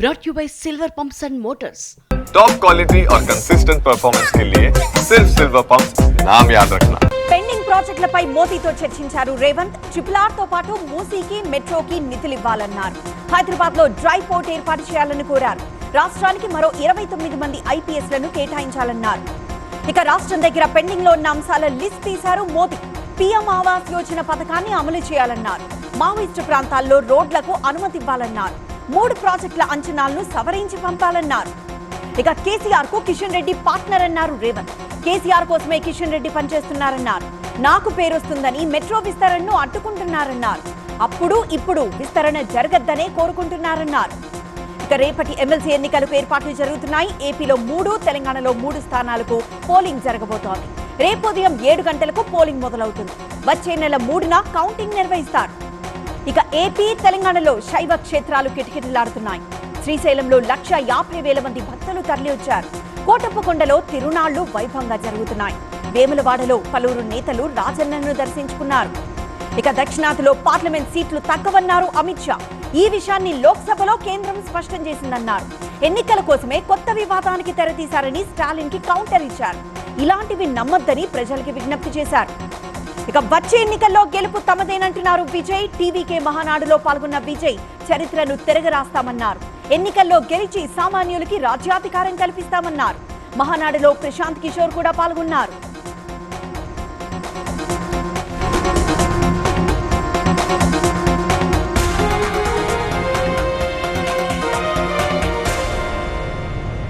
brought you by Silver Pumps and Motors. Top quality और consistent performance के लिए सिर्फ सिल्वर पंप्स नाम याद रखना. పెండింగ్ ప్రాజెక్టులపై మోదీతో చర్చించారు రేవంత్. ట్రిపుల్ తో పాటు మూసీకి మెట్రోకి నిధులు ఇవ్వాలన్నారు. హైదరాబాద్ లో డ్రై పోర్ట్ ఏర్పాటు చేయాలని కోరారు. రాష్ట్రానికి మరో 29 మంది ఐపీఎస్లను కేటాయించాలన్నారు. ఇక రాష్ట్రం దగ్గర పెండింగ్ లో ఉన్న అంశాల లిస్ట్ తీశారు మోదీ. పీఎం ఆవాస్ యోజన పథకాన్ని అమలు చేయాలన్నారు. మావోయిస్టు ప్రాంతాల్లో రోడ్లకు అనుమతి ఇవ్వాలన్నారు. 3 ప్రాజెక్టుల అంచనాలను సవరించి పంపాలన్నారు. ఇక కేసీఆర్ కు కిషన్ రెడ్డి పార్ట్నర్ అన్నారు రేవంత్. కేసీఆర్ కోసమే కిషన్ రెడ్డి పనిచేస్తున్నారన్నారు. నాకు పేరొస్తుందని మెట్రో విస్తరణను అడ్డుకుంటున్నారన్నారు. అప్పుడు ఇప్పుడు విస్తరణ జరగద్దనే కోరుకుంటున్నారన్నారు. ఇక రేపటి ఎమ్మెల్సీ ఎన్నికలకు ఏర్పాట్లు జరుగుతున్నాయి. ఏపీలో 3, తెలంగాణలో 3 స్థానాలకు పోలింగ్ జరగబోతోంది. రేపు ఉదయం 7 గంటలకు పోలింగ్ మొదలవుతుంది. వచ్చే నెల 3న కౌంటింగ్ నిర్వహిస్తారు. ఇక ఏపీ, తెలంగాణలో శైవ క్షేత్రాలు కిటకిటలాడుతున్నాయి. శ్రీశైలంలో 1,50,000 మంది భక్తులు తరలివచ్చారు. కోటప్పకొండలో తిరునాళ్లు వైభవంగా జరుగుతున్నాయి. వేములవాడలో పలువురు నేతలు రాజన్నను దర్శించుకున్నారు. ఇక దక్షిణాదిలో పార్లమెంట్ సీట్లు తగ్గవన్నారు అమిత్ షా. ఈ విషయాన్ని లోక్సభలో కేంద్రం స్పష్టం చేసిందన్నారు. ఎన్నికల కోసమే కొత్త వివాదానికి తెరతీశారని స్టాలిన్ కి కౌంటర్ ఇచ్చారు. ఇలాంటివి నమ్మొద్దని ప్రజలకి విజ్ఞప్తి చేశారు. ఇక వచ్చే ఎన్నికల్లో గెలుపు తమదేనంటున్నారు విజయ్. టీవీకే మహానాడులో పాల్గొన్న విజయ్ చరిత్రను తిరగరాస్తామన్నారు. ఎన్నికల్లో గెలిచి సామాన్యులకి రాజ్యాధికారం కల్పిస్తామన్నారు. మహానాడులో ప్రశాంత్ కిషోర్ కూడా పాల్గొన్నారు.